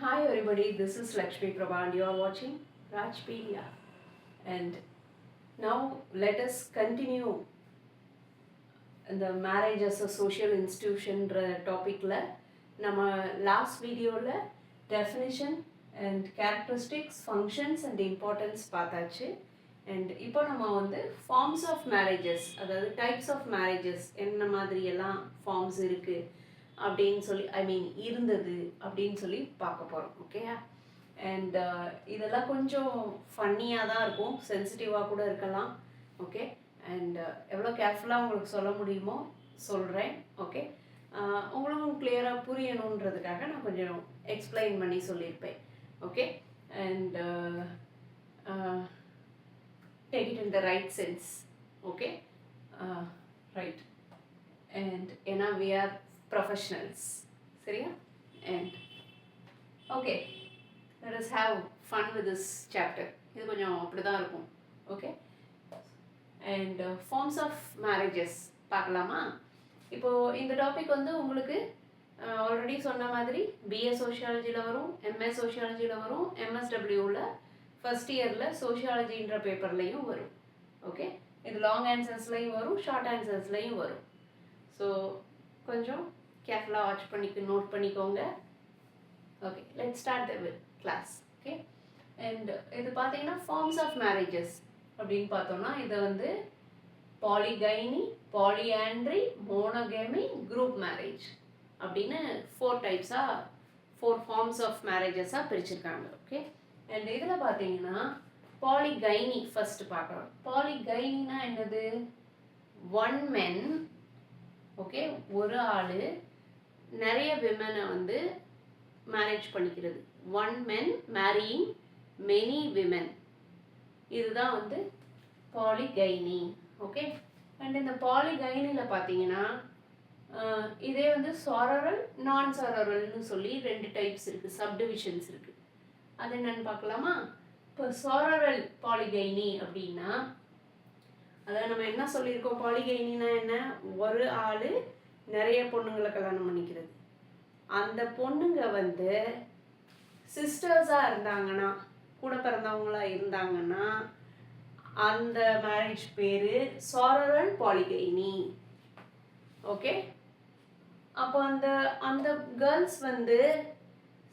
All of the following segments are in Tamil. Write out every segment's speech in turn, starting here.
Hi everybody, this is Lakshmi Prabha and you are watching Rajpedia. And now let us continue the marriage as a social institution topicல நம்ம last videoல definition and characteristics, functions and importance பார்த்தாச்சு. And இப்போ நம்ம வந்து forms of marriages, அதாவது types of marriages என்ன மாதிரி எல்லாம் forms இருக்கு அப்படின்னு சொல்லி இருந்தது அப்படின்னு சொல்லி பார்க்க போகிறோம். ஓகேயா? அண்ட் இதெல்லாம் கொஞ்சம் ஃபன்னியாக தான் இருக்கும், சென்சிட்டிவாக கூட இருக்கலாம். ஓகே, அண்ட் எவ்வளோ கேர்ஃபுல்லாக உங்களுக்கு சொல்ல முடியுமோ சொல்கிறேன். ஓகே, உங்களுக்கும் கிளியராக புரியணுன்றதுக்காக நான் கொஞ்சம் எக்ஸ்பிளைன் பண்ணி சொல்லியிருப்பேன். Okay, and take it in the right sense. Okay, right. And ஏன்னா வி ஆர் professionals, சரியா? And okay, let us have fun with this chapter. இது கொஞ்சம் அப்படிதான் இருக்கும். Okay, and forms of marriages பார்க்கலாமா? இப்போ இந்த டாபிக் வந்து உங்களுக்கு ஆல்ரெடி சொன்ன மாதிரி பிஏ சோஷியாலஜியில் வரும், எம்ஏ சோஷியாலஜியில் வரும், எம்எஸ்டபிள்யூவில் ஃபர்ஸ்ட் இயரில் சோஷியாலஜின்ற பேப்பர்லேயும் வரும். ஓகே, இது லாங் ஆன்சர்ஸ்லையும் வரும், ஷார்ட் ஆன்சர்ஸ்லையும் வரும். ஸோ கொஞ்சம் கேர்ஃபுல்லாக வாட்ச் நோட் பண்ணிக்கோங்க. Okay, let's start the class. Okay, and இது பார்த்தீங்கன்னா ஃபார்ம்ஸ் ஆஃப் மேரேஜஸ் அப்படின்னு பார்த்தோம்னா இதை வந்து பாலிகைனி, பாலியாண்ட்ரி, மோனோகேமி, குரூப் மேரேஜ் அப்படின்னு 4 ஃபார்ம்ஸ் ஆஃப் மேரேஜஸாக பிரிச்சிருக்காங்க. ஓகே, அண்ட் இதில் பார்த்தீங்கன்னா பாலிகைனி ஃபர்ஸ்ட் பார்க்கலாம். பாலிகைனினா என்னது? ஒன் மென், ஓகே, ஒரு ஆள் நிறைய விமனை வந்து மேரேஜ் பண்ணிக்கிறது. ஒன் மென் மேரியிங் மெனி விமன், இதுதான் வந்து பாலிகைனி. ஓகே, அண்ட் இந்த பாலிகைனியில் பார்த்தீங்கன்னா இதே வந்து சாரரல், நான் சாரரல்னு சொல்லி 2 டைப்ஸ் இருக்குது, சப்டிவிஷன்ஸ் இருக்குது. அது என்னன்னு பார்க்கலாமா? இப்போ சாரரல் பாலிகைனி அப்படின்னா அதாவது நம்ம என்ன சொல்லியிருக்கோம், பாலிகைனினா என்ன? ஒரு ஆள் நிறைய பொண்ணுங்களை கல்யாணம் பண்ணிக்கிறது. அந்த பொண்ணுங்க வந்து சிஸ்டர்ஸாக இருந்தாங்கன்னா, கூட பிறந்தவங்களா இருந்தாங்கன்னா அந்த மேரேஜ் பேர் சாரரல் பாலிகைனி. ஓகே, அப்போ அந்த அந்த கேர்ள்ஸ் வந்து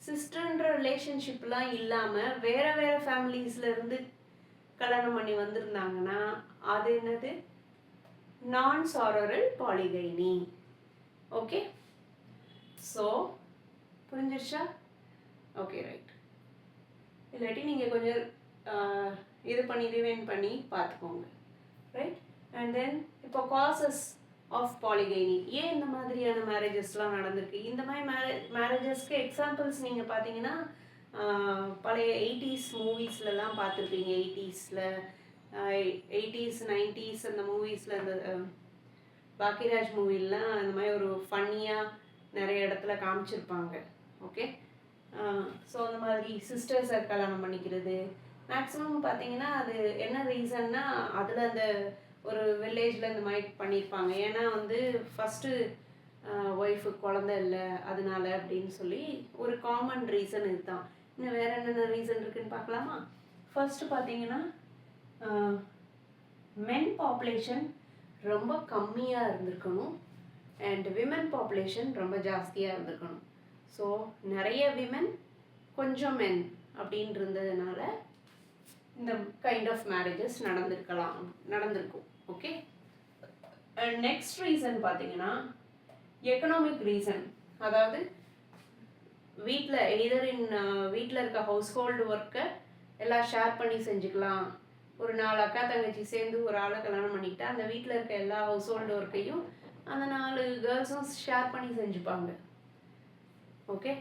சிஸ்டர்ன்ற ரிலேஷன்ஷிப்லாம் இல்லாமல் வேறு வேறு ஃபேமிலிஸில் இருந்து கல்யாணம் பண்ணி வந்திருந்தாங்கன்னா அது என்னது? நான் சாரரல் பாலிகைனி. ஓகே, ஸோ புரிஞ்சிருச்சா? Okay, right. இல்லாட்டி நீங்கள் கொஞ்சம் இது பண்ணி ரிவைண்ட் பண்ணி பார்த்துக்கோங்க. ரைட், அண்ட் தென் இப்போ காசஸ் ஆஃப் பாலிகைனி, ஏன் இந்த மாதிரியான மேரேஜஸ்லாம் நடந்திருக்கு? இந்த மாதிரி மேரேஜஸ்க்கு எக்ஸாம்பிள்ஸ் நீங்கள் பார்த்தீங்கன்னா பழைய 80s மூவிஸ்லலாம் பார்த்துருப்பீங்க. 80s 90s அந்த மூவிஸில் அந்த பாக்கியராஜ் மூவிலாம் அந்த மாதிரி ஒரு ஃபன்னியாக நிறைய இடத்துல காமிச்சிருப்பாங்க. ஓகே, ஸோ அந்த மாதிரி சிஸ்டர்ஸை கல்யாணம் பண்ணிக்கிறது மேக்ஸிமம் பார்த்தீங்கன்னா அது என்ன ரீசன்னா அதில் அந்த ஒரு வில்லேஜில் இந்த மாதிரி பண்ணியிருப்பாங்க. ஏன்னா வந்து ஃபஸ்ட்டு ஒய்ஃபுக்கு குழந்தை இல்லை அதனால அப்படின்னு சொல்லி ஒரு காமன் ரீசன் இதுதான். இன்னும் வேறு என்னென்ன ரீசன் இருக்குதுன்னு பார்க்கலாமா? ஃபர்ஸ்ட் பார்த்தீங்கன்னா மென் பாப்புலேஷன் ரொம்ப கம்மியாக இருந்திருக்கணும் அண்ட் விமன் பாப்புலேஷன் ரொம்ப ஜாஸ்தியாக இருந்திருக்கணும். ஸோ நிறைய விமன் கொஞ்சம் மென் அப்படின்னு இருந்ததுனால இந்த கைண்ட் ஆஃப் மேரேஜஸ் நடந்திருக்கும். ஓகே, அண்ட் நெக்ஸ்ட் ரீசன் பார்த்தீங்கன்னா எக்கனாமிக் ரீசன். அதாவது வீட்டில் வீட்டில் இருக்க ஹவுஸ் ஹோல்டு ஒர்க்கை எல்லாம் ஷேர் பண்ணி செஞ்சுக்கலாம். ஒரு 4 அக்கா தங்கச்சி சேர்ந்து ஒரு ஆளை கல்யாணம் பண்ணிக்கிட்டா அந்த வீட்டில் இருக்க எல்லா ஹவுஸ் ஹோல்டு ஒர்க்கையும் அந்த 4 கேர்ள்ஸும் ஷேர் பண்ணி செஞ்சுப்பாங்க. ஓகே,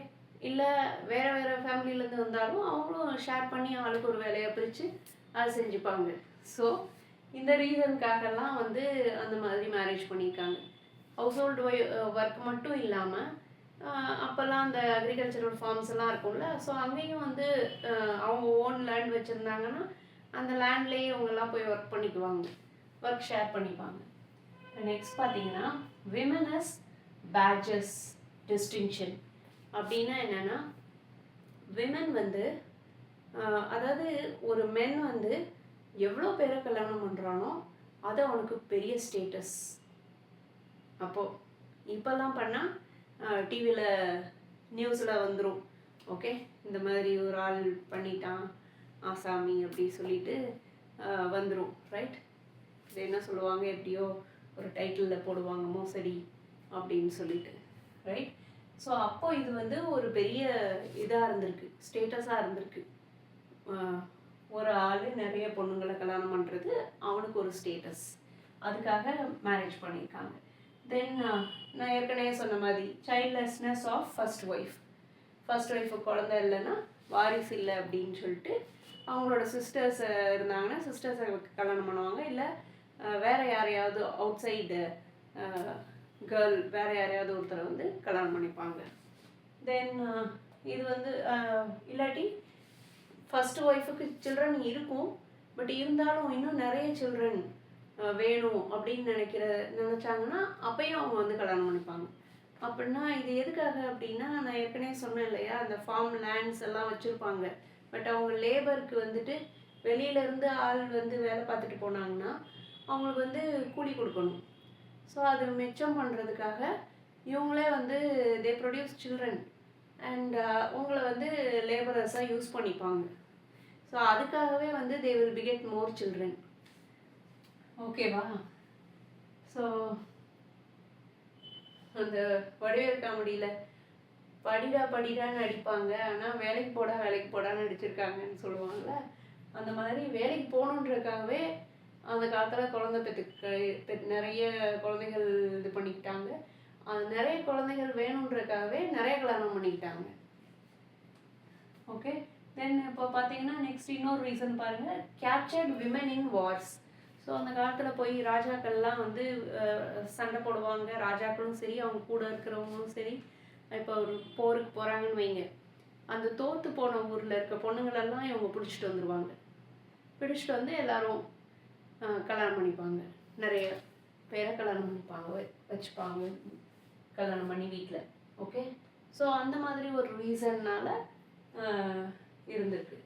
இல்லை வேறு வேறு ஃபேமிலியிலேருந்து வந்தாலும் அவங்களும் ஷேர் பண்ணி ஆளுக்கு ஒரு வேலையை பிரித்து அதை செஞ்சுப்பாங்க. ஸோ இந்த ரீசனுக்காகலாம் வந்து அந்த மாதிரி மேரேஜ் பண்ணியிருக்காங்க. ஹவுஸ் ஹோல்டு ஒர்க் மட்டும் இல்லாமல் அப்போல்லாம் அந்த அக்ரிகல்ச்சரல் ஃபார்ம்ஸ் எல்லாம் இருக்கும்ல, ஸோ அங்கேயும் வந்து அவங்க ஓன் லேண்ட் வச்சுருந்தாங்கன்னா அந்த லேண்ட்லேயே இவங்கெல்லாம் போய் ஒர்க் பண்ணிக்குவாங்க, ஒர்க் ஷேர் பண்ணிப்பாங்க. நெக்ஸ்ட் பார்த்தீங்கன்னா விமன் அஸ் பேட்ஜஸ் டிஸ்டிங்ஷன் அப்படின்னா என்னென்னா விமன் வந்து அதாவது ஒரு மென் வந்து எவ்வளோ பேரை கல்யாணம் பண்ணுறானோ அது அவனுக்கு பெரிய ஸ்டேட்டஸ். அப்போது இப்போல்லாம் பண்ணால் டிவியில் நியூஸில் வந்துடும், ஓகே இந்த மாதிரி ஒரு ஆள் பண்ணிட்டான் ஆசாமி அப்படி சொல்லிட்டு வந்துடும், ரைட். இது என்ன சொல்லுவாங்க, எப்படியோ ஒரு டைட்டிலில் போடுவாங்க மோசடி அப்படின்னு சொல்லிட்டு, ரைட். ஸோ அப்போது இது வந்து ஒரு பெரிய இதாக இருந்திருக்கு, ஸ்டேட்டஸாக இருந்திருக்கு. ஒரு ஆள் நிறைய பொண்ணுங்களை கல்யாணம் பண்ணுறது அவனுக்கு ஒரு ஸ்டேட்டஸ், அதுக்காக மேரேஜ் பண்ணியிருக்காங்க. தென் நான் ஏற்கனவே சொன்ன மாதிரி சைல்ட்லெஸ்னஸ் ஆஃப் ஃபர்ஸ்ட் ஒய்ஃபு குழந்தை இல்லைன்னா வாரிசு இல்லை அப்படின்னு சொல்லிட்டு அவங்களோட சிஸ்டர்ஸ் இருந்தாங்கன்னா சிஸ்டர்ஸை கல்யாணம் பண்ணுவாங்க, இல்லை வேறு யாரையாவது அவுட் சைடு கேர்ள் வேறு யாரையாவது ஒருத்தரை வந்து கல்யாணம் பண்ணிப்பாங்க. தென் இது வந்து இல்லாட்டி ஃபஸ்ட்டு ஒய்ஃபுக்கு சில்ட்ரன் இருக்கும், பட் இருந்தாலும் இன்னும் நிறைய சில்ட்ரன் வேணும் அப்படின்னு நினச்சாங்கன்னா அப்பையும் அவங்க வந்து கல்யாணம் பண்ணிப்பாங்க. அப்படின்னா இது எதுக்காக அப்படின்னா, நான் ஏற்கனவே சொன்னேன் இல்லையா, அந்த ஃபார்ம் லேண்ட்ஸ் எல்லாம் வச்சுருப்பாங்க. பட் அவங்க லேபருக்கு வந்துட்டு வெளியிலேருந்து ஆள் வந்து வேலை பார்த்துட்டு போனாங்கன்னா அவங்களுக்கு வந்து கூலி கொடுக்கணும். ஸோ அது மிச்சம் பண்ணுறதுக்காக இவங்களே வந்து தே ப்ரொடியூஸ் சில்ட்ரன் அண்ட் உங்களை வந்து லேபரர்ஸாக யூஸ் பண்ணிப்பாங்க. ஸோ அதுக்காகவே வந்து they will begat more children, ஓகேவா. ஸோ அந்த வடிவேல் காமெடியில் படிடான்னு அடிப்பாங்க, ஆனால் வேலைக்கு போடான்னு அடிச்சிருக்காங்கன்னு சொல்லுவாங்கள்ல, அந்த மாதிரி வேலைக்கு போகணுன்றதுக்காகவே அந்த காலத்தில் குழந்தை நிறைய குழந்தைகள் இது பண்ணிக்கிட்டாங்க. அது நிறைய குழந்தைகள் வேணுன்றதுக்காகவே நிறைய கல்யாணம் பண்ணிக்கிட்டாங்க, ஓகே. தென் இப்போ பார்த்தீங்கன்னா நெக்ஸ்ட் இன்னொரு ரீசன் பாருங்கள், captured women in Wars. So அந்த காலத்தில் போய் ராஜாக்கள்லாம் வந்து சண்டை போடுவாங்க, ராஜாக்களும் சரி அவங்க கூட இருக்கிறவங்களும் சரி. இப்போ ஒரு போருக்கு போகிறாங்கன்னு வைங்க, அந்த தோற்று போன ஊரில் இருக்க பொண்ணுங்களெல்லாம் இவங்க பிடிச்சிட்டு வந்துடுவாங்க. பிடிச்சிட்டு வந்து எல்லோரும் கல்யாணம் பண்ணிப்பாங்க, நிறைய பேரை கல்யாணம் பண்ணிப்பாங்க, வச்சுப்பாங்க கல்யாணம் பண்ணி வீட்டில், ஓகே. ஸோ அந்த மாதிரி ஒரு ரீசன்னால் இருந்திருக்கு.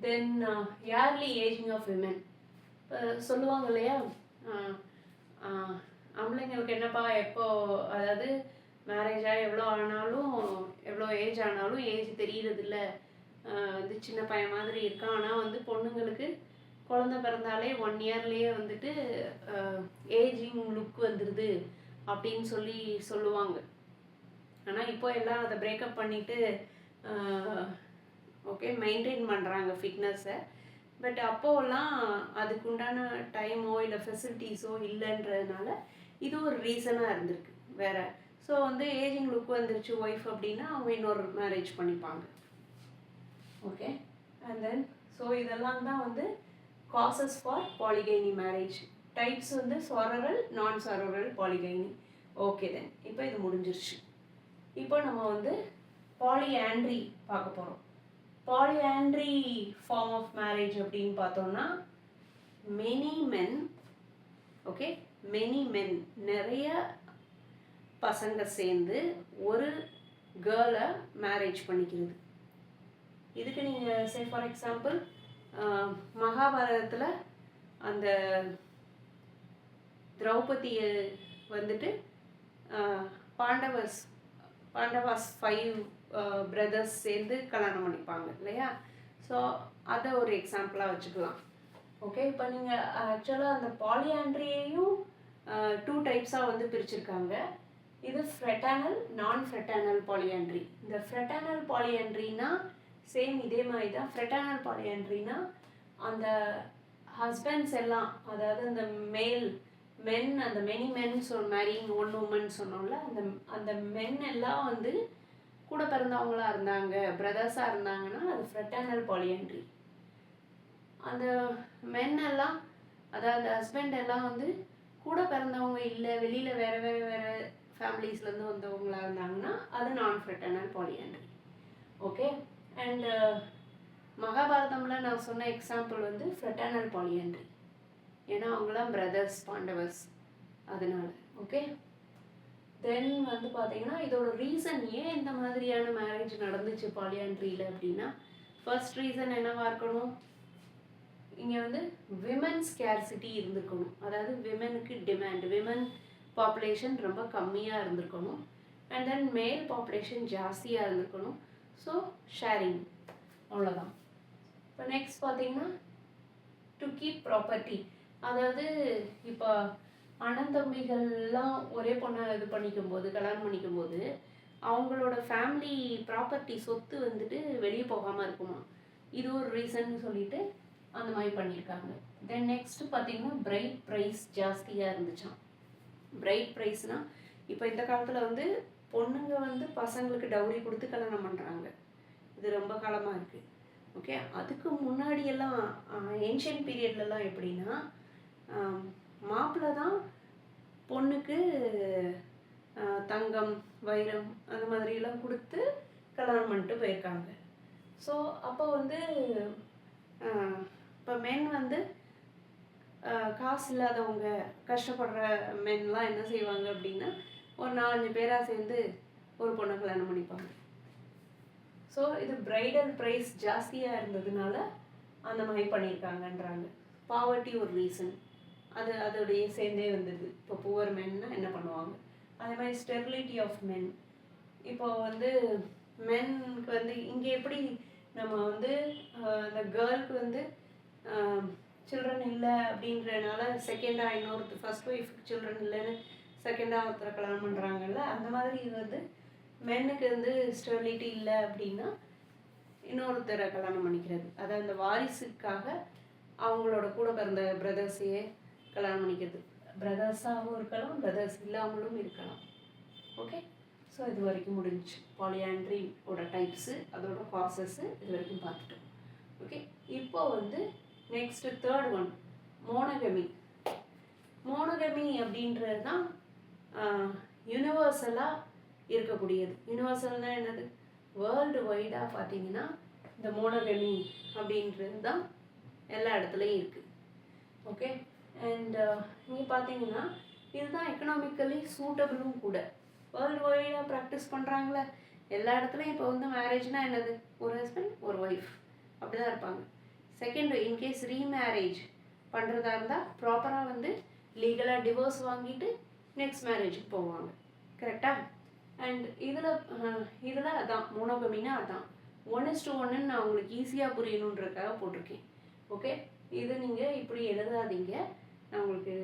தென் இயர்லி ஏஜிங் ஆஃப் விமன். இப்போ சொல்லுவாங்க இல்லையா, ஆம்பளைங்களுக்கு என்னப்பா எப்போ, அதாவது மேரேஜாக எவ்வளோ ஏஜ் ஆனாலும் ஏஜ் தெரியறதில்ல, வந்து சின்ன பையன் மாதிரி இருக்கான். ஆனால் வந்து பொண்ணுங்களுக்கு குழந்த பிறந்தாலே 1 இயர்லேயே வந்துட்டு ஏஜிங் லுக் வந்துடுது அப்படின்னு சொல்லுவாங்க. ஆனால் இப்போ எல்லாம் அதை பிரேக்கப் பண்ணிவிட்டு ஓகே மெயின்டைன் பண்ணுறாங்க ஃபிட்னஸை. பட் அப்போலாம் அதுக்குண்டான டைமோ இல்லை ஃபெசிலிட்டிஸோ இல்லைன்றதுனால இது ஒரு ரீசனாக இருந்திருக்கு வேறு. ஸோ வந்து ஏஜிங் லுக் வந்துருச்சு ஒய்ஃப் அப்படின்னா அவங்க இன்னொரு மேரேஜ் பண்ணிப்பாங்க, ஓகே. அண்ட் தென் ஸோ இதெல்லாம் தான் வந்து காசஸ் ஃபார் பாலிகைனி மேரேஜ். டைப்ஸ் வந்து சொரரல், நான் சொரரல், பாலிகைனி, ஓகே. தென் இப்போ இது முடிஞ்சிருச்சு. இப்போ நம்ம வந்து பாலிஆண்ட்ரி பார்க்க போகிறோம். பாலிஆண்ட்ரி ஃபார்ம் ஆஃப் மேரேஜ் அப்படின்னு பார்த்தோம்னா மெனி மென், ஓகே, மெனி மென் நிறைய பசங்க சேர்ந்து ஒரு கேர்ளை மேரேஜ் பண்ணிக்கிறது. இதுக்கு நீங்கள் சே ஃபார் எக்ஸாம்பிள் மகாபாரதத்தில் அந்த திரௌபதியை வந்துட்டு பாண்டவாஸ் 5 பிரதர்ஸ் சேர்ந்து கல்யாணம் பண்ணிப்பாங்க இல்லையா. ஸோ அதை ஒரு எக்ஸாம்பிளாக வச்சுக்கலாம், ஓகே. இப்போ நீங்கள் ஆக்சுவலாக அந்த பாலிஆண்ட்ரியையும் 2 டைப்ஸாக வந்து பிரிச்சுருக்காங்க. இது ஃப்ரெட்டர்னல், நான் ஃப்ரெட்டர்னல் பாலிஆண்ட்ரி. இந்த ஃப்ரெட்டர்னல் பாலிஆண்ட்ரினா சேம் இதே மாதிரி தான். ஃப்ரெட்டர்னல் பாலிஆண்ட்ரினா அந்த ஹஸ்பண்ட்ஸ் எல்லாம், அதாவது அந்த மென் அந்த மெனி மென் மேரிங் 1 woman சொன்னோம்ல, அந்த மென் எல்லாம் வந்து கூட பிறந்தவங்களா இருந்தாங்க, பிரதர்ஸாக இருந்தாங்கன்னா அது ஃப்ரெட்டர்னல் பாலிஆண்ட்ரி. அந்த மென் எல்லாம், அதாவது ஹஸ்பண்ட் எல்லாம் வந்து கூட பிறந்தவங்க இல்லை, வெளியில் வேறு ஃபேமிலிஸ்லேருந்து வந்தவங்களா இருந்தாங்கன்னா அது நான் ஃப்ரெட்டர்னல் பாலிஆண்ட்ரி, ஓகே. அண்ட் மகாபாரதமில் நான் சொன்ன எக்ஸாம்பிள் வந்து ஃப்ரெட்டர்னல் பாலிஆண்ட்ரி, ஏன்னா அவங்களாம் பிரதர்ஸ் பாண்டவர்ஸ், அதனால், ஓகே. தென் வந்து பார்த்தீங்கன்னா இதோட ரீசன் ஏன் இந்த மாதிரியான மேரேஜ் நடந்துச்சு பாலியாண்ட்ரியில் அப்படின்னா, ஃபர்ஸ்ட் ரீசன் என்னவா இருக்கணும், இங்கே வந்து விமன் ஸ்கேர்சிட்டி இருந்திருக்கணும். அதாவது விமனுக்கு டிமாண்ட், விமன் பாப்புலேஷன் ரொம்ப கம்மியாக இருந்திருக்கணும். அண்ட் தென் மேல் பாப்புலேஷன் ஜாஸ்தியாக இருந்திருக்கணும். ஸோ ஷேரிங், அவ்வளோதான். இப்போ நெக்ஸ்ட் பார்த்தீங்கன்னா டு கீப் ப்ராப்பர்ட்டி. அதாவது இப்போ அண்ணன் தம்பிகள்லாம் ஒரே பொண்ணை இது பண்ணிக்கும்போது, கல்யாணம் பண்ணிக்கும்போது அவங்களோட ஃபேமிலி ப்ராப்பர்ட்டி சொத்து வந்துட்டு வெளியே போகாமல் இருக்குமா, இது ஒரு ரீசன் சொல்லிட்டு அந்த மாதிரி பண்ணியிருக்காங்க. தென் நெக்ஸ்ட்டு பார்த்தீங்கன்னா பிரைட் ப்ரைஸ் ஜாஸ்தியாக இருந்துச்சான். பிரைட் ப்ரைஸ்னால் இப்போ இந்த காலத்தில் வந்து பொண்ணுங்க வந்து பசங்களுக்கு டவுரி கொடுத்து கல்யாணம் பண்ணுறாங்க. இது ரொம்ப காலமாக இருக்குது. ஓகே, அதுக்கு முன்னாடியெல்லாம் ஏன்ஷியன்ட் பீரியட்லலாம் எப்படின்னா மாப்பிள்ளை தான் பொண்ணுக்கு தங்கம் வைரம் அந்த மாதிரிலாம் கொடுத்து கல்யாணம் பண்ணிட்டு போயிருக்காங்க. ஸோ அப்போ வந்து இப்போ மென் வந்து காசு இல்லாதவங்க கஷ்டப்படுற மென்லாம் என்ன செய்வாங்க அப்படின்னா ஒரு 4 பேராக சேர்ந்து ஒரு பொண்ணை கல்யாணம் பண்ணிப்பாங்க. ஸோ இது பிரைடல் ப்ரைஸ் ஜாஸ்தியாக இருந்ததுனால அந்த மாதிரி பண்ணியிருக்காங்கன்றாங்க. பாவர்ட்டி ஒரு ரீசன், அதோடைய சேர்ந்தே வந்தது. இப்போ புவர் மென்னா என்ன பண்ணுவாங்க, அதே மாதிரி ஸ்டெரிலிட்டி ஆஃப் மென். இப்போ வந்து மென்க்கு வந்து இங்கே எப்படி நம்ம வந்து இந்த கேர்ளுக்கு வந்து சில்ட்ரன் இல்லை அப்படின்றனால செகண்டாக இன்னொருத்தர், ஃபர்ஸ்ட் ஒய்ஃபுக்கு சில்ட்ரன் இல்லைன்னு செகண்டாக ஒருத்தரை கல்யாணம் பண்ணுறாங்கல்ல, அந்த மாதிரி இது வந்து மென்னுக்கு வந்து ஸ்டெரிலிட்டி இல்லை அப்படின்னா இன்னொருத்தரை கல்யாணம் பண்ணிக்கிறது. அதாவது அந்த வாரிசுக்காக அவங்களோட கூட பிறந்த பிரதர்ஸையே கல்யாணம் பண்ணிக்கிறது. பிரதர்ஸாகவும் இருக்கலாம், பிரதர்ஸ் இல்லாமலும் இருக்கலாம். ஓகே, ஸோ இது வரைக்கும் முடிஞ்சு பாலியாண்ட்ரியோட டைப்ஸு, அதோட காசஸ்ஸு இது வரைக்கும் பார்த்துட்டோம். ஓகே, இப்போ வந்து next third one monogamy. Monogamy அப்படின்றது தான் யூனிவர்சலாக இருக்கக்கூடியது. யூனிவர்சல்னால் என்னது, வேர்ல்டு வைடாக பார்த்தீங்கன்னா இந்த மோனோகமி அப்படின்றது தான் எல்லா இடத்துலையும் இருக்குது. ஓகே, அண்ட் இங்கே பார்த்தீங்கன்னா இதுதான் எக்கனாமிக்கலி சூட்டபிளும் கூட. வேர்ல்டு வைடாக ப்ராக்டிஸ் பண்ணுறாங்களே எல்லா இடத்துலையும். இப்போ வந்து மேரேஜ்னால் என்னது, ஒரு ஹஸ்பண்ட் ஒரு ஒய்ஃப் அப்படி தான் இருப்பாங்க. செகண்ட், இன்கேஸ் ரீமேரேஜ் பண்ணுறதா இருந்தால் ப்ராப்பராக வந்து லீகலாக டிவோர்ஸ் வாங்கிட்டு நெக்ஸ்ட் மேரேஜுக்கு போவாங்க. கரெக்டாக? அண்ட் இதில் அதான் மோனோகமினா அதான் 1:1 நான் உங்களுக்கு ஈஸியாக புரியணுன்றதுக்காக போட்டிருக்கேன். ஓகே, இது நீங்கள் இப்படி எழுதாதீங்க, நான் உங்களுக்கு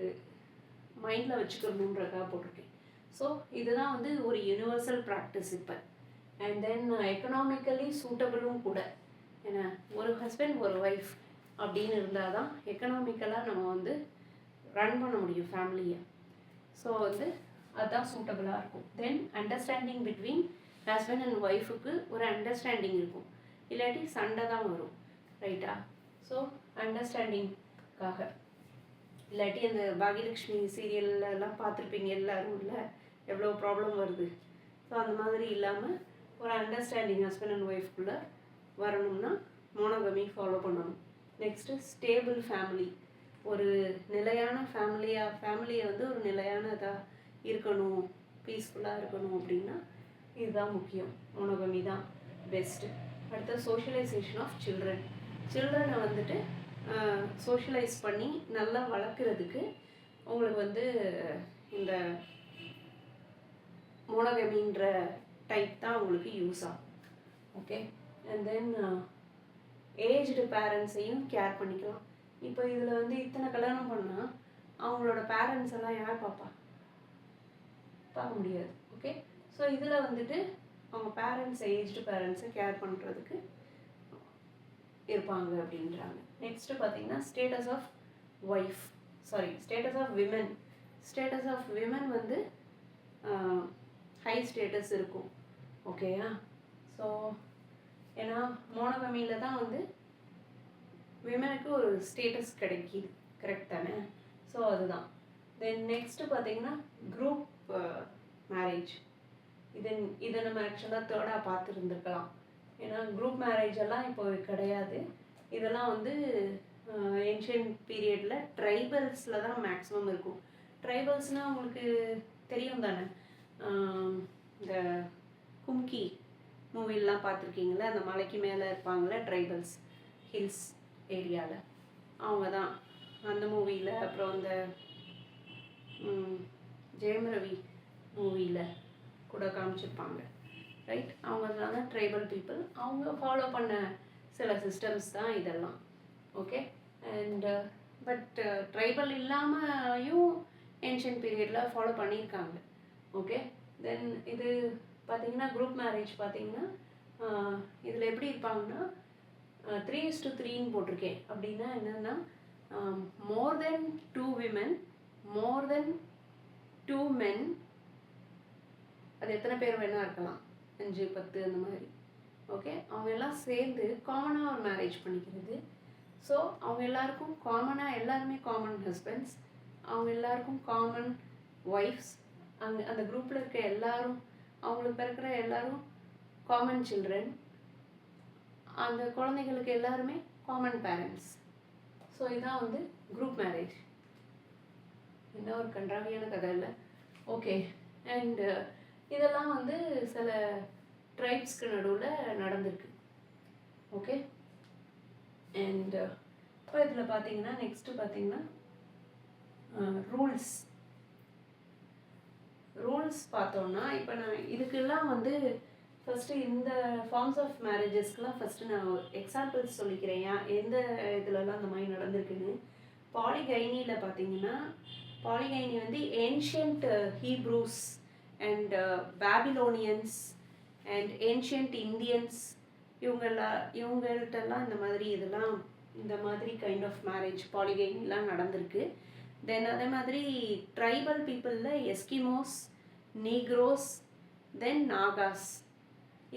மைண்டில் வச்சுக்கணுன்றதுக்காக போட்டிருக்கேன். ஸோ இதுதான் வந்து ஒரு யூனிவர்சல் ப்ராக்டிஸ் இப்போ. அண்ட் தென் எக்கனாமிக்கலி சூட்டபிளும் கூட. ஏன்னா ஒரு ஹஸ்பண்ட் ஒரு ஒய்ஃப் அப்படின்னு இருந்தால் தான் எக்கனாமிக்கலாக நம்ம வந்து ரன் பண்ண முடியும் ஃபேமிலியை. ஸோ வந்து அதுதான் சூட்டபிளாக இருக்கும். தென் அண்டர்ஸ்டாண்டிங் பிட்வீன் ஹஸ்பண்ட் அண்ட் ஒய்ஃபுக்கு ஒரு அண்டர்ஸ்டாண்டிங் இருக்கும், இல்லாட்டி சண்டை தான் வரும். ரைட்டா? ஸோ அண்டர்ஸ்டாண்டிங்காக, இல்லாட்டி அந்த பாகியலக்ஷ்மி சீரியல்லாம் பார்த்துருப்பீங்க எல்லாரும், இல்லை எவ்வளோ ப்ராப்ளம் வருது. ஸோ அந்த மாதிரி இல்லாமல் ஒரு அண்டர்ஸ்டாண்டிங் ஹஸ்பண்ட் அண்ட் ஒய்ஃப்குள்ளே வரணும்னா மோனோகமி ஃபாலோ பண்ணணும். Next stable family. ஒரு நிலையான ஃபேமிலியை வந்து ஒரு நிலையான இதாக இருக்கணும், பீஸ்ஃபுல்லாக இருக்கணும் அப்படின்னா இதுதான் முக்கியம். மோனோகமி தான் பெஸ்ட்டு. அடுத்த சோஷியலைசேஷன் ஆஃப் சில்ட்ரனை வந்துட்டு சோஷியலைஸ் பண்ணி நல்லா வளர்க்குறதுக்கு உங்களுக்கு வந்து இந்த மோனோகமின்ற டைப் தான் உங்களுக்கு யூஸ் ஆகும். ஓகே, அண்ட் தென் ஏஜ்டு பேரண்ட்ஸையும் கேர் பண்ணிக்கலாம். இப்போ இதில் வந்து இத்தனை கல்யாணம் பண்ணால் அவங்களோட பேரண்ட்ஸ் எல்லாம் யார் பார்க்க முடியாது. ஓகே, ஸோ இதில் வந்துட்டு அவங்க பேரண்ட்ஸ், ஏஜ்டு பேரண்ட்ஸை கேர் பண்ணுறதுக்கு இருப்பாங்க அப்படின்றாங்க. நெக்ஸ்ட்டு பார்த்தீங்கன்னா status of women. Status of women வந்து ஹை ஸ்டேட்டஸ் இருக்கும். ஓகேயா? ஸோ ஏன்னா மோனோகமியில் தான் வந்து விமனுக்கு ஒரு ஸ்டேட்டஸ் கிடைக்கிது. கரெக்ட் தானே? ஸோ அதுதான். தென் நெக்ஸ்ட்டு பார்த்தீங்கன்னா குரூப் மேரேஜ். இதை நம்ம ஆக்சுவலாக தேர்டாக பார்த்துருந்துருக்கலாம். ஏன்னா குரூப் மேரேஜ் எல்லாம் இப்போ கிடையாது. இதெல்லாம் வந்து ஏன்ஷியன்ட் பீரியடில் ட்ரைபல்ஸில் தான் மேக்ஸிமம் இருக்கும். ட்ரைபல்ஸ்னால் உங்களுக்கு தெரியும் தானே, இந்த கும்கி மூவிலெலாம் பார்த்துருக்கீங்களா, அந்த மலைக்கு மேலே இருப்பாங்களே ட்ரைபல்ஸ் ஹில்ஸ் ஏரியாவில், அவங்க தான் அந்த மூவியில். அப்புறம் இந்த ஜெயம் ரவி மூவியில் கூட காமிச்சிருப்பாங்க, ரைட்? அவங்க தான் ட்ரைபல் பீப்புள். அவங்க ஃபாலோ பண்ண சில சிஸ்டம்ஸ் தான் இதெல்லாம், ஓகே. அண்ட் பட் ட்ரைபல் இல்லாமையும் ஏன்ஷியன்ட் பீரியடில் ஃபாலோ பண்ணியிருக்காங்க, ஓகே. தென் இது பார்த்தீங்கன்னா குரூப் மேரேஜ் பார்த்தீங்கன்னா இதில் எப்படி இருப்பாங்கன்னா 3:3 போட்டிருக்கேன். அப்படின்னா என்னென்னா மோர் தென் 2 women, மோர் தென் 2 men, அது எத்தனை பேர் வேணால் இருக்கலாம், 5 10 அந்த மாதிரி, ஓகே. அவங்க எல்லாம் சேர்ந்து காமனாக ஒரு மேரேஜ் பண்ணிக்கிறது. ஸோ அவங்க எல்லாருக்கும் காமனாக, எல்லாருமே காமன் ஹஸ்பண்ட்ஸ், அவங்க எல்லாருக்கும் காமன் ஒய்ஃப்ஸ், அந்த குரூப்பில் இருக்க எல்லாரும், அவங்களுக்கு பிறக்கிற எல்லாரும் காமன் சில்ட்ரன், அந்த குழந்தைங்களுக்கு எல்லாருமே காமன் பேரண்ட்ஸ். ஸோ இதான் வந்து குரூப் மேரேஜ். என்ன ஒரு கன்றாவியான கதை இல்லை, ஓகே. அண்டு இதெல்லாம் வந்து சில ட்ரைப்ஸ்க்கு நடுவில் நடந்திருக்கு, ஓகே. அண்ட் இப்போ இதில் பார்த்தீங்கன்னா நெக்ஸ்ட்டு பார்த்தீங்கன்னா ரூல்ஸ் பார்த்தோன்னா, இப்போ நான் இதுக்கெல்லாம் வந்து ஃபஸ்ட்டு இந்த ஃபார்ம்ஸ் ஆஃப் மேரேஜஸ்க்கெலாம் ஃபஸ்ட்டு நான் எக்ஸாம்பிள்ஸ் சொல்லிக்கிறேன், எந்த இதிலலாம் அந்த மாதிரி நடந்திருக்குன்னு. பாலிகைனியில் பார்த்தீங்கன்னா, பாலிகைனி வந்து ancient Hebrews and Babylonians and ancient Indians, இவங்கள்ட்டெல்லாம் இந்த மாதிரி கைண்ட் ஆஃப் மேரேஜ் பாலிகைனிலாம் நடந்திருக்கு. தென் அதே மாதிரி ட்ரைபல் பீப்புளில் எஸ்கிமோஸ், நீக்ரோஸ், தென் நாகாஸ்,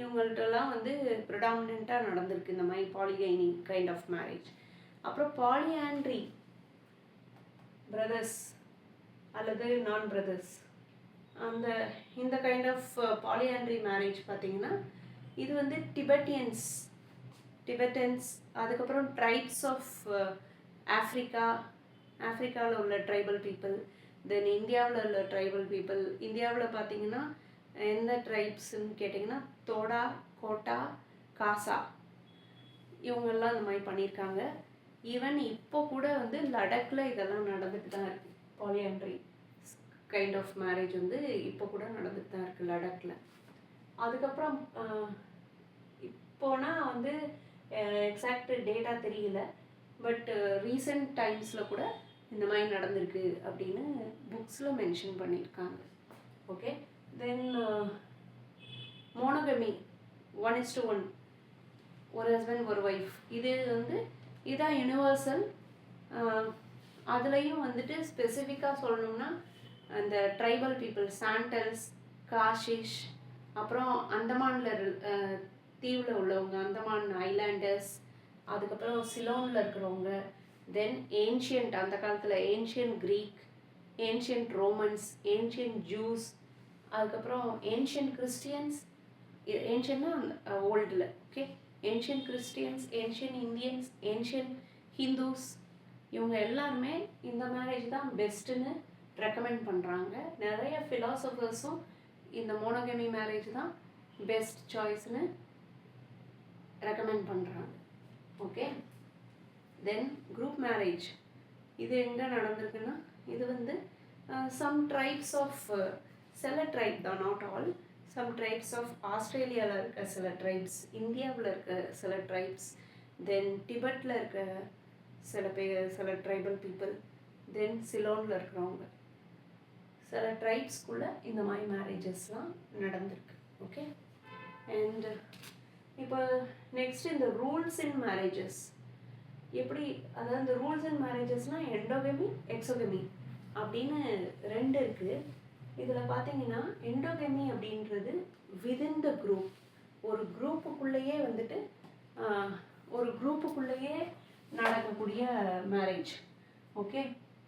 இவங்கள்ட்டெல்லாம் வந்து ப்ரிடாமினண்ட்டாக நடந்திருக்கு இந்த மாதிரி பாலிகைனி கைண்ட் ஆஃப் மேரேஜ். அப்புறம் பாலியாண்ட்ரி, பிரதர்ஸ் அல்லது நான் பிரதர்ஸ், இந்த கைண்ட் ஆஃப் பாலியாண்ட்ரி மேரேஜ் பார்த்திங்கன்னா இது வந்து டிபெட்டன்ஸ், அதுக்கப்புறம் ட்ரைப்ஸ் ஆஃப் ஆஃப்ரிக்காவில் உள்ள ட்ரைபல் பீப்புள், தென் இந்தியாவில் உள்ள ட்ரைபல் பீப்புள். இந்தியாவில் பார்த்தீங்கன்னா எந்த ட்ரைப்ஸ்ன்னு கேட்டிங்கன்னா தோடா, கோட்டா, காசா, இவங்கெல்லாம் இந்த மாதிரி பண்ணியிருக்காங்க. ஈவன் இப்போ கூட வந்து லடாக்கில் இதெல்லாம் நடந்துட்டு தான் இருக்குது. பாலியாண்ட்ரி கைண்ட் ஆஃப் மேரேஜ் வந்து இப்போ கூட நடந்துட்டு தான் இருக்குது லடாக்கில். அதுக்கப்புறம் இப்போனா வந்து எக்ஸாக்ட் டேட்டா தெரியல, பட் ரீசெண்ட் டைம்ஸில் கூட இந்த மாதிரி நடந்திருக்கு அப்படின்னு புக்ஸில் மென்ஷன் பண்ணியிருக்காங்க, ஓகே. தென் மோனோகமி 1:1, ஒரு ஹஸ்பண்ட் ஒரு ஒய்ஃப், இது வந்து இதான் யூனிவர்சல். அதுலேயும் வந்துட்டு ஸ்பெசிஃபிக்காக சொல்லணும்னா அந்த ட்ரைபல் பீப்புள், சாண்டல்ஸ், காஷிஷ், அப்புறம் அந்தமானில் தீவில் உள்ளவங்க, அந்தமான் ஐலாண்டர்ஸ், அதுக்கப்புறம் சிலோனில் இருக்கிறவங்க, தென் ஏன்ஷியன்ட், அந்த காலத்தில் ancient Greek, ancient Romans, ancient Jews, அதுக்கப்புறம் ஏன்ஷியன்ட் கிறிஸ்டியன்ஸ், ஏன்ஷியன்னா ஓல்டில், okay. Ancient Christians, ancient Indians, ancient Hindus, இவங்க எல்லாருமே இந்த மேரேஜ் தான் பெஸ்ட்டுன்னு ரெக்கமெண்ட் பண்ணுறாங்க. நிறைய ஃபிலாசபர்ஸும் இந்த மோனோகமி மேரேஜ் தான் பெஸ்ட் சாய்ஸ்னு ரெக்கமெண்ட் பண்ணுறாங்க, ஓகே. தென் குரூப் மேரேஜ், இது எங்கே நடந்திருக்குன்னா, இது வந்து சம் ட்ரைப்ஸ் ஆஃப், சில ட்ரைப் தான், not all, some tribes of ஆஸ்திரேலியாவில் இருக்க சில ட்ரைப்ஸ், இந்தியாவில் இருக்க சில ட்ரைப்ஸ், தென் டிபெட்டில் இருக்க சில ட்ரைபல் பீப்புள், தென் சிலோனில் இருக்கிறவங்க, சில ட்ரைப்ஸ்குள்ளே இந்த மாதிரி மேரேஜஸ்லாம் நடந்திருக்கு, ஓகே. அண்ட் இப்போ நெக்ஸ்ட் இந்த ரூல்ஸ் இன் மேரேஜஸ் எப்படி, அதாவது இந்த ரூல்ஸ் இன் மேரேஜஸ்னால் எண்டோகமி, எக்ஸோகமி அப்படின்னு 2 இருக்குது. இதில் பார்த்தீங்கன்னா எண்டோகமி அப்படின்றது விதின் த குரூப், ஒரு குரூப்புக்குள்ளேயே வந்துட்டு ஒரு குரூப்புக்குள்ளேயே நடக்கக்கூடிய மேரேஜ், ஓகே.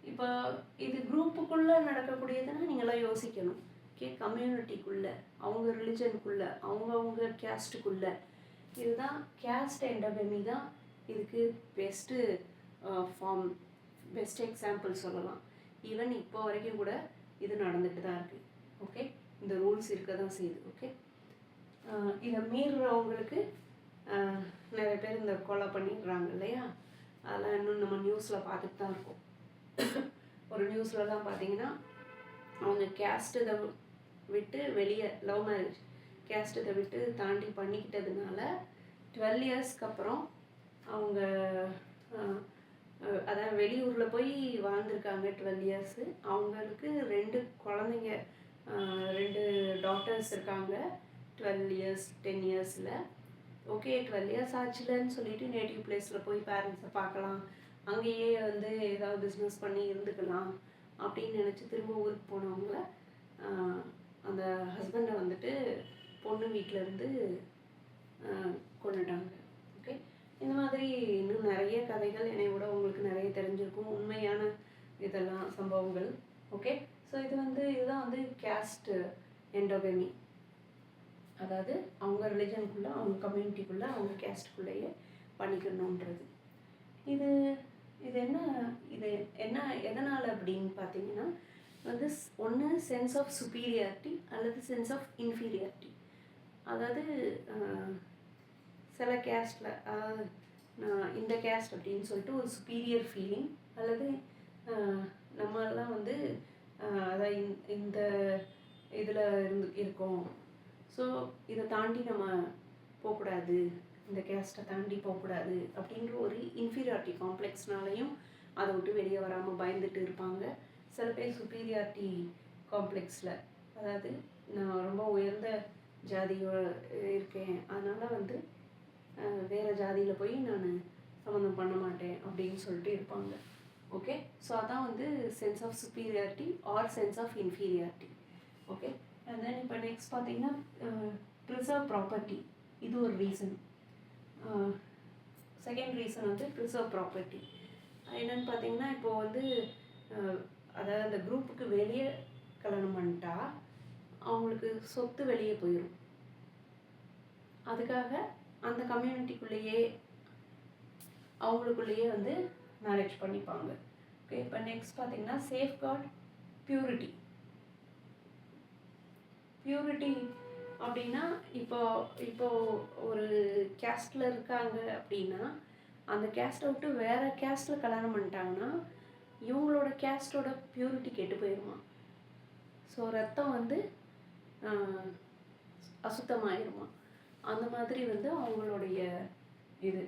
இப்போ இது குரூப்புக்குள்ளே நடக்கக்கூடியதுன்னா நீங்களாம் யோசிக்கணும், ஓகே. கம்யூனிட்டிக்குள்ளே, அவங்க ரிலிஜனுக்குள்ளே, அவங்கவுங்க கேஸ்ட்டுக்குள்ளே, இதுதான் கேஸ்ட் எண்டோகமி தான் இதுக்கு பெஸ்ட்டு ஃபார்ம், பெஸ்ட் எக்ஸாம்பிள் சொல்லலாம். ஈவன் இப்போ வரைக்கும் கூட இது நடந்துட்டு தான் இருக்குது, ஓகே. இந்த ரூல்ஸ் இருக்க தான் செய்யுது. ஓகே, இதை மீறுறவங்களுக்கு நிறைய பேர் இந்த கொலை பண்ணிடுறாங்க இல்லையா, அதெல்லாம் இன்னும் நம்ம நியூஸில் பார்த்துட்டு தான் இருக்கோம். ஒரு நியூஸ்லலாம் பார்த்தீங்கன்னா அவங்க கேஸ்ட் இதை விட்டு வெளியே லவ் மேரேஜ் கேஸ்ட் இதை விட்டு தாண்டி பண்ணிக்கிட்டதுனால 12 இயர்ஸ்க்கு அப்புறம் அவங்க அதாவது வெளியூரில் போய் வாழ்ந்துருக்காங்க 12 இயர்ஸு. அவங்களுக்கு 2 குழந்தைங்க, 2 டாட்டர்ஸ் இருக்காங்க 12 இயர்ஸ் 10 இயர்ஸில். ஓகே, 12 இயர்ஸ் ஆச்சுலன்னு சொல்லிட்டு நேட்டிவ் பிளேஸில் போய் பேரண்ட்ஸை பார்க்கலாம், அங்கேயே வந்து ஏதாவது பிஸ்னஸ் பண்ணி இருந்துக்கலாம் அப்படின்னு நினச்சி திரும்ப ஊருக்கு போனவங்கள அந்த ஹஸ்பண்டை வந்துட்டு பொண்ணு வீட்டிலேருந்து கொண்டுட்டாங்க. ஓகே, இந்த மாதிரி இன்னும் நிறைய கதைகள் என்னை விட உங்களுக்கு நிறைய தெரிஞ்சிருக்கும், உண்மையான இதெல்லாம் சம்பவங்கள். ஓகே, ஸோ இதுதான் வந்து கேஸ்ட் எண்டோகமி, அதாவது அவங்க ரிலிஜனுக்குள்ளே, அவங்க கம்யூனிட்டிக்குள்ளே, அவங்க கேஸ்ட்டுக்குள்ளேயே பண்ணிக்கணுன்றது. இது என்ன எதனால் அப்படின்னு பார்த்தீங்கன்னா வந்து ஒன்று சென்ஸ் ஆஃப் சுப்பீரியாரிட்டி அல்லது சென்ஸ் ஆஃப் இன்ஃபீரியாரிட்டி. அதாவது சில கேஸ்டில், அதாவது இந்த கேஸ்ட் அப்படின்னு சொல்லிட்டு ஒரு சுப்பீரியர் ஃபீலிங், அல்லது நம்மெல்லாம் வந்து அதாவது இந்த இதில் இருக்கோம், ஸோ இதை தாண்டி நம்ம போகக்கூடாது, இந்த கேஸ்ட்டை தாண்டி போகக்கூடாது அப்படின்ற ஒரு இன்ஃபீரியாரிட்டி காம்ப்ளெக்ஸ்னாலையும் அதை விட்டு வெளியே வராமல் பயந்துட்டு இருப்பாங்க. சில பேர் சுப்பீரியாரிட்டி காம்ப்ளெக்ஸில், அதாவது நான் ரொம்ப உயர்ந்த ஜாதியோட இருக்கேன், அதனால் வந்து வேறு ஜாதியில் போய் நான் சம்மந்தம் பண்ண மாட்டேன் அப்படின்னு சொல்லிட்டு இருப்பாங்க. ஓகே, ஸோ அதான் வந்து sense of superiority or sense of inferiority. Okay, and then இப்போ நெக்ஸ்ட் பார்த்தீங்கன்னா ப்ரிசர்வ் ப்ராப்பர்ட்டி, இது ஒரு ரீசன். செகண்ட் ரீசன் வந்து ப்ரிசர்வ் ப்ராப்பர்ட்டி என்னென்னு பார்த்தீங்கன்னா, இப்போது வந்து அதாவது அந்த குரூப்புக்கு வெளியே கல்யாணம் பண்ணிட்டா அவங்களுக்கு சொத்து வெளியே போயிடும், அதுக்காக அந்த கம்யூனிட்டிக்குள்ளேயே அவங்களுக்குள்ளேயே வந்து மேரேஜ் பண்ணிப்பாங்க. ஓகே, இப்போ நெக்ஸ்ட் பார்த்தீங்கன்னா சேஃப்கார்ட் பியூரிட்டி. பியூரிட்டி அப்படின்னா இப்போ ஒரு கேஸ்டில் இருக்காங்க அப்படின்னா அந்த கேஸ்ட்டை விட்டு வேறு கேஸ்ட்டில் கல்யாணம் பண்ணிட்டாங்கன்னா இவங்களோட கேஸ்ட்டோட பியூரிட்டி கெட்டு போயிடுமா, ஸோ ரத்தம் வந்து அசுத்தமாயிருமா, அந்த மாதிரி வந்து அவங்களுடைய இது.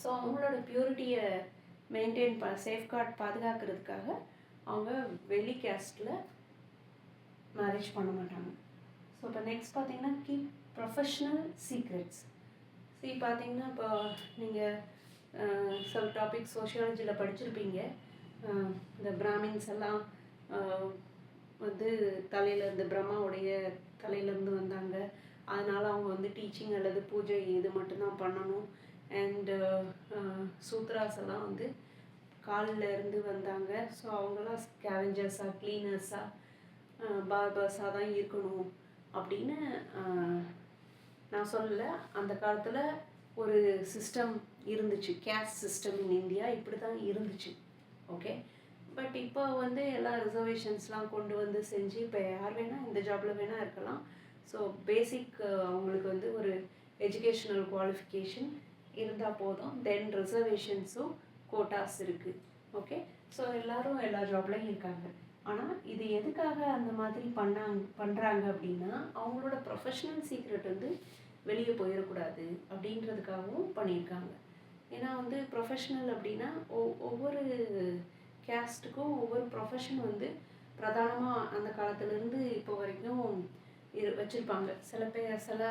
ஸோ அவங்களோட பியூரிட்டியை மெயின்டைன் சேஃப்கார்ட் பாதுகாக்கிறதுக்காக அவங்க வெளி கேஸ்ட்டில் மேரேஜ் பண்ண மாட்டாங்க. ஸோ இப்போ நெக்ஸ்ட் பார்த்தீங்கன்னா கீப் ப்ரொஃபஷ்னல் சீக்ரெட்ஸ். பார்த்தீங்கன்னா இப்போ நீங்கள் சில டாபிக் சோஷியாலஜியில் படிச்சிருப்பீங்க, இந்த பிராமின்ஸ் எல்லாம் வந்து தலையிலேருந்து பிரம்மாவுடைய தலையிலேருந்து வந்தாங்க, அதனால் அவங்க வந்து டீச்சிங் அல்லது பூஜை இது மட்டும்தான் பண்ணணும். அண்டு சூத்ராஸ் எல்லாம் வந்து காலில் இருந்து வந்தாங்க, ஸோ அவங்களாம் ஸ்கேவெஞ்சர்ஸாக க்ளீனர்ஸாக பார்பர்ஸாக தான் இருக்கணும் அப்படின்னு நான் சொல்லலை. அந்த காலத்தில் ஒரு சிஸ்டம் இருந்துச்சு, கேஸ்ட் சிஸ்டம் இன் இந்தியா, இப்படி தான் இருந்துச்சு. ஓகே, பட் இப்போ வந்து எல்லா ரிசர்வேஷன்ஸ்லாம் கொண்டு வந்து செஞ்சு இப்போ யார் வேணால் இந்த ஜாபில் வேணால் இருக்கலாம். ஸோ பேசிக் அவங்களுக்கு வந்து ஒரு எஜுகேஷ்னல் குவாலிஃபிகேஷன் இருந்தால் போதும், தென் ரிசர்வேஷன்ஸும் கோட்டாஸ் இருக்குது. ஓகே, ஸோ எல்லோரும் எல்லா ஜாப்லையும் இருக்காங்க. ஆனால் இது எதுக்காக அந்த மாதிரி பண்ணுறாங்க அப்படின்னா அவங்களோட ப்ரொஃபஷ்னல் சீக்ரெட் வந்து வெளியே போயிடக்கூடாது அப்படின்றதுக்காகவும் பண்ணியிருக்காங்க. ஏன்னா வந்து ப்ரொஃபஷ்னல் அப்படின்னா ஒவ்வொரு கேஸ்ட்டுக்கும் ஒவ்வொரு ப்ரொஃபஷன் வந்து பிரதானமாக அந்த காலத்துலேருந்து இப்போ வரைக்கும் வச்சுருப்பாங்க. சில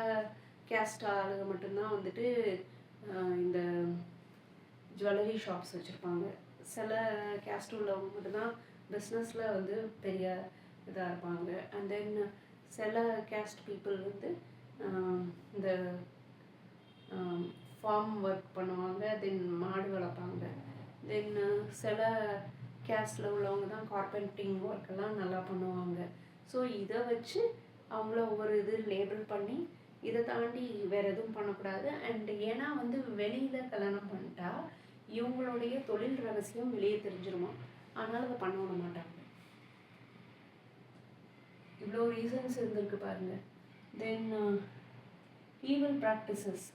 கேஸ்ட் ஆளுங்க மட்டும்தான் வந்துட்டு இந்த ஜுவல்லரி ஷாப்ஸ் வச்சுருப்பாங்க, சில கேஸ்ட் உள்ளவங்க மட்டும்தான் பிஸ்னஸில் வந்து பெரிய இதாக இருப்பாங்க. அண்ட் தென் சில கேஸ்ட் பீப்புள் வந்து இந்த ஃபார்ம் ஒர்க் பண்ணுவாங்க, தென் மாடு வளர்ப்பாங்க. தென் சில கேஸ்டில் உள்ளவங்க தான் கார்பெண்டிங் ஒர்க்கெல்லாம் நல்லா பண்ணுவாங்க. ஸோ இதை வச்சு அவங்கள ஒவ்வொரு இது லேபிள் பண்ணி இதை தாண்டி வேறு எதுவும் பண்ணக்கூடாது. அண்ட் ஏன்னா வந்து வெளியில் கல்யாணம் பண்ணிட்டா இவங்களுடைய தொழில் ரகசியம் வெளியே தெரிஞ்சிருமா, அதனால் அதை பண்ண விட மாட்டாங்க. இவ்வளோ ரீசன்ஸ் இருந்திருக்கு பாருங்கள். தென் ஈவல் ப்ராக்டிசஸ்,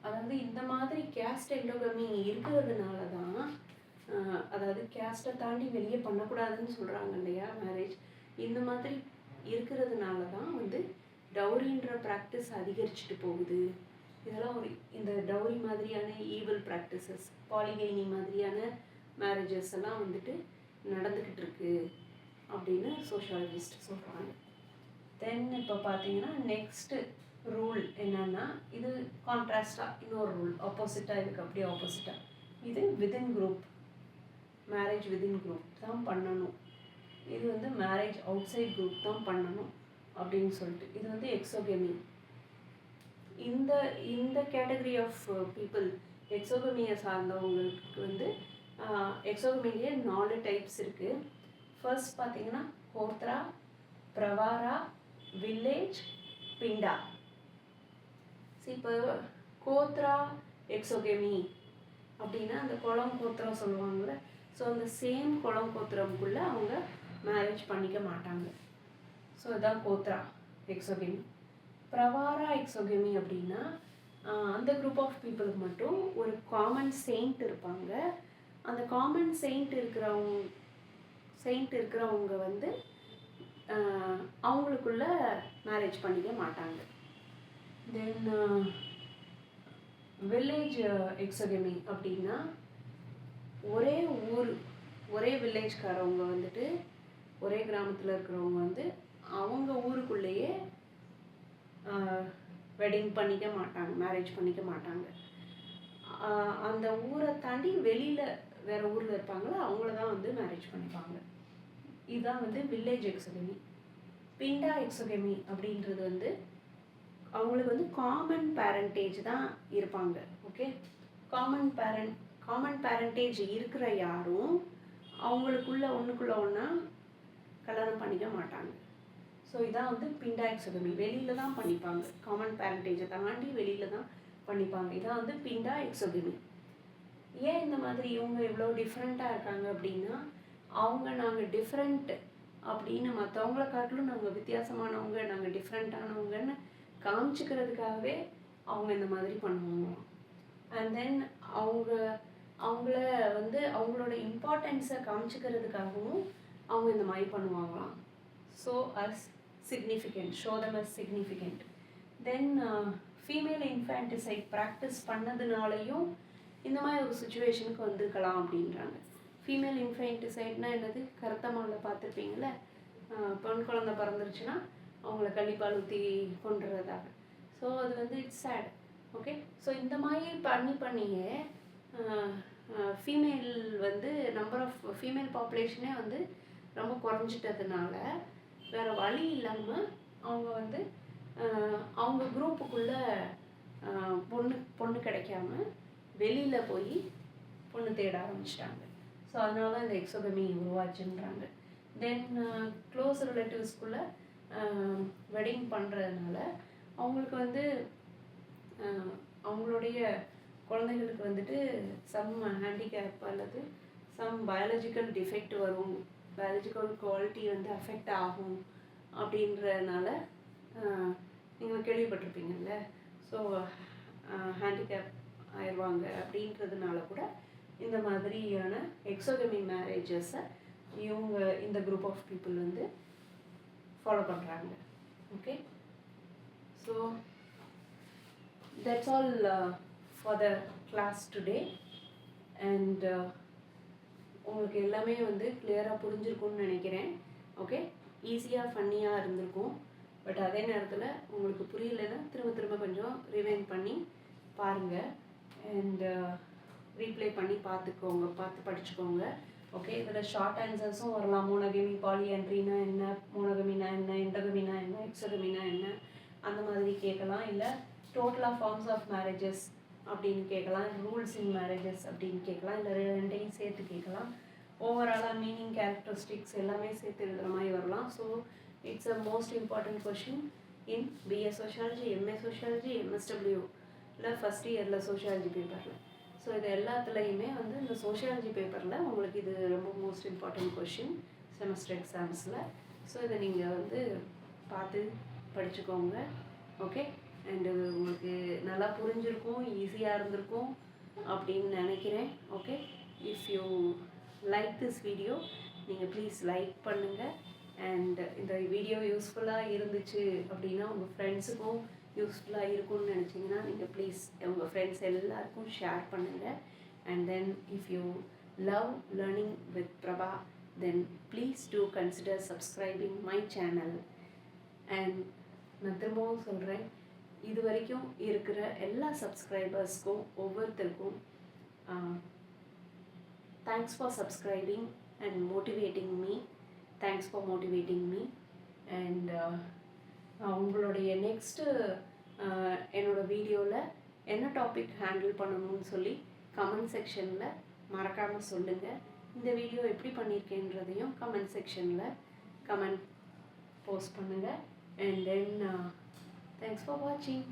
அதாவது இந்த மாதிரி கேஸ்ட் எண்டோகமி இருக்கிறதுனால தான், அதாவது கேஸ்ட்டை தாண்டி வெளியே பண்ணக்கூடாதுன்னு சொல்கிறாங்க இல்லையா மேரேஜ், இந்த மாதிரி இருக்கிறதுனால தான் வந்து டவுரின்ற ப்ராக்டிஸ் அதிகரிச்சுட்டு போகுது. இதெல்லாம் ஒரு இந்த டவுரி மாதிரியான ஈவல் ப்ராக்டிசஸ், பாலிகைனி மாதிரியான மேரேஜஸ் எல்லாம் வந்துட்டு நடந்துக்கிட்டு இருக்கு அப்படின்னு சோஷியாலஜிஸ்ட் சொல்கிறாங்க. தென் இப்போ பார்த்தீங்கன்னா நெக்ஸ்ட்டு ரூல் என்னன்னா, இது கான்ட்ராஸ்டாக இன்னொரு ரூல் ஆப்போசிட்டாக இதுக்கு அப்படியே ஆப்போசிட்டாக, இது within group marriage within group தான் பண்ணணும், இது வந்து மேரேஜ் அவுட் சைட் குரூப் தான் பண்ணணும் அப்படின்னு சொல்லிட்டு, இது வந்து எக்ஸோகெமி. இந்த கேட்டகரி ஆஃப் பீப்புள், எக்ஸோகமியை சார்ந்தவங்களுக்கு வந்து எக்ஸோகமிலேயே 4 டைப்ஸ் இருக்குது. ஃபர்ஸ்ட் பார்த்தீங்கன்னா கோத்ரா, பிரவாரா, வில்லேஜ், பிண்டா. இப்போ கோத்ரா எக்ஸோகெமி அப்படின்னா அந்த குளம் கோத்திரம் சொல்லுவாங்கள்ல, ஸோ அந்த சேம் குளம் கோத்திரம்குள்ளே அவங்க மேரேஜ் பண்ணிக்க மாட்டாங்க. ஸோ இதுதான் கோத்ரா எக்ஸோகெமி. பிரவாரா எக்ஸோகெமி அப்படின்னா அந்த குரூப் ஆஃப் பீப்புளுக்கு மட்டும் ஒரு காமன் செயின்ட் இருப்பாங்க. அந்த காமன் செயின்ட் இருக்கிறவங்க வந்து அவங்களுக்குள்ள மேரேஜ் பண்ணிக்க மாட்டாங்க. தென் வில்லேஜ் எக்ஸோகெமி அப்படின்னா ஒரே ஊர், ஒரே வில்லேஜ்காரவங்க வந்துட்டு, ஒரே கிராமத்தில் இருக்கிறவங்க வந்து அவங்க ஊருக்குள்ளேயே வெட்டிங் பண்ணிக்க மாட்டாங்க, மேரேஜ் பண்ணிக்க மாட்டாங்க. அந்த ஊரை தாண்டி வெளியில் வேறு ஊரில் இருப்பாங்களோ அவங்கள தான் வந்து மேரேஜ் பண்ணிப்பாங்க. இதுதான் வந்து வில்லேஜ் எக்ஸோகெமி. பிண்டா எக்ஸோகெமி அப்படின்றது வந்து அவங்களுக்கு வந்து காமன் பேரண்டேஜ் தான் இருப்பாங்க. ஓகே, காமன் பேரண்டேஜ் இருக்கிற யாரும் அவங்களுக்குள்ள ஒன்றுக்குள்ள ஒன்றா கல்யாணம் பண்ணிக்க மாட்டாங்க. ஸோ இதான் வந்து பிண்டா எக்ஸோகெமி, வெளியில் தான் பண்ணிப்பாங்க, காமன் பேரண்டேஜை தாண்டி வெளியில் தான் பண்ணிப்பாங்க. இதான் வந்து பிண்டா எக்ஸோகெமி. ஏன் இந்த மாதிரி இவங்க இவ்வளோ டிஃப்ரெண்ட்டாக இருக்காங்க அப்படின்னா, நாங்கள் டிஃப்ரெண்ட் அப்படின்னு மற்றவங்கள காட்டிலும் நாங்கள் வித்தியாசமானவங்க, நாங்கள் டிஃப்ரெண்ட்டானவங்கன்னு காமிச்சிக்கிறதுக்காகவே அவங்க இந்த மாதிரி பண்ணுவாங்க. அண்ட் தென் அவங்கள வந்து அவங்களோட இம்பார்ட்டன்ஸை காமிச்சிக்கிறதுக்காகவும் அவங்க இந்த மாதிரி பண்ணுவாங்களாம். So as significant, show them as significant. Then female infanticide practice பண்ணதுனாலையும் இந்த மாதிரி ஒரு சுச்சுவேஷனுக்கு வந்திருக்கலாம் அப்படின்றாங்க. ஃபீமேல் இன்ஃபேன்டிசைட்னா என்னது, கருத்தமாவில் பார்த்துருப்பீங்களே, பெண் குழந்தை பிறந்துருச்சுன்னா அவங்கள கள்ளிப்பால் ஊற்றி கொண்டுறதாக. ஸோ அது வந்து இட்ஸ் சேட். ஓகே, ஸோ இந்த மாதிரி பண்ணியே ஃபீமேல் வந்து நம்பர் ஆஃப் ஃபீமேல் பாப்புலேஷனே வந்து ரொம்ப குறைஞ்சிட்டதுனால வேறு வழி இல்லாமல் அவங்க வந்து அவங்க குரூப்புக்குள்ளே பொண்ணு கிடைக்காம வெளியில் போய் பொண்ணு தேட ஆரம்பிச்சிட்டாங்க. ஸோ அதனால தான் இந்த எக்ஸோகெமி உருவாச்சுன்றாங்க. தென் க்ளோஸ் ரிலேட்டிவ்ஸ்குள்ளே வெட்டிங் பண்ணுறதுனால அவங்களுக்கு வந்து அவங்களுடைய குழந்தைகளுக்கு வந்துட்டு சம் ஹேண்டிகேப் அல்லது சம் பயாலஜிக்கல் டிஃபெக்ட் வரும், பயாலஜிக்கல் குவாலிட்டி வந்து அஃபெக்ட் ஆகும் அப்படின்றதுனால நீங்கள் கேள்விப்பட்டிருப்பீங்கள்ல. ஸோ ஹேண்டிகேப் ஆயிடுவாங்க அப்படின்றதுனால கூட இந்த மாதிரியான எக்ஸோகெமி மேரேஜஸை இவங்க இந்த குரூப் ஆஃப் பீப்புள் வந்து ஃபாலோ பண்ணுறாங்க. Okay, so that's all for the class today. And உங்களுக்கு எல்லாமே வந்து கிளியராக புரிஞ்சிருக்கும்னு நினைக்கிறேன். ஓகே, ஈஸியாக ஃபன்னியாக இருந்திருக்கும். பட் அதே நேரத்தில் உங்களுக்கு புரியலைன்னா திரும்ப கொஞ்சம் ரிவைண்ட் பண்ணி பாருங்கள் அண்ட் ரீப்ளே பண்ணி பார்த்து படிச்சுக்கோங்க. ஓகே, இதில் ஷார்ட் ஆன்சர்ஸும் வரலாம். மோனோகமி, பாலியாண்ட்ரினா என்ன, மோனோகமினா என்ன, எண்டோகமினா என்ன, எக்ஸோகமினா என்ன, அந்த மாதிரி கேட்கலாம். இல்லை டோட்டலாக ஃபார்ம்ஸ் ஆஃப் மேரேஜஸ் அப்படின்னு கேட்கலாம், ரூல்ஸ் இன் மேரேஜஸ் அப்படின்னு கேட்கலாம், இல்லை ரெண்டையும் சேர்த்து கேட்கலாம். ஓவராலாக மீனிங், கேரக்டரிஸ்டிக்ஸ் எல்லாமே சேர்த்து எழுதுகிற மாதிரி வரலாம். So it's a most important question in BA sociology, MA sociology, MSW இல்லை ஃபஸ்ட் இயரில் சோஷியாலஜி பேப்பரில். ஸோ இது எல்லாத்துலேயுமே வந்து இந்த சோஷியாலஜி பேப்பரில் உங்களுக்கு இது ரொம்ப மோஸ்ட் இம்பார்ட்டன்ட் கொஷின் செமஸ்டர் எக்ஸாம்ஸில். ஸோ இதை நீங்கள் வந்து பார்த்து படிச்சுக்கோங்க. ஓகே, அண்டு உங்களுக்கு நல்லா புரிஞ்சிருக்கும், ஈஸியாக இருந்திருக்கும் அப்படின்னு நினைக்கிறேன். Okay, if you like this video நீங்கள் ப்ளீஸ் லைக் பண்ணுங்கள். அண்ட் இந்த வீடியோ யூஸ்ஃபுல்லாக இருந்துச்சு அப்படின்னா உங்கள் ஃப்ரெண்ட்ஸுக்கும் யூஸ்ஃபுல்லாக இருக்கும்னு நினச்சிங்கன்னா நீங்கள் ப்ளீஸ் உங்கள் ஃப்ரெண்ட்ஸ் எல்லாருக்கும் ஷேர் பண்ணுங்கள். And then if you love learning with Prabha then please do consider subscribing my channel. And நான் திரும்பவும் சொல்கிறேன், இது வரைக்கும் இருக்கிற எல்லா சப்ஸ்கிரைபர்ஸ்க்கும் ஒவ்வொருத்தருக்கும் thanks for subscribing and motivating me. Thanks for motivating me. And உங்களுடைய நெக்ஸ்ட்டு என்னோடய வீடியோவில் என்ன டாபிக் ஹேண்டில் பண்ணணும்னு சொல்லி கமெண்ட் செக்ஷனில் மறக்காமல் சொல்லுங்கள். இந்த வீடியோ எப்படி பண்ணியிருக்கேன்றதையும் கமெண்ட் செக்ஷனில் கமெண்ட் போஸ்ட் பண்ணுங்கள். அண்ட் தென் தேங்க்ஸ் ஃபார் வாட்சிங்.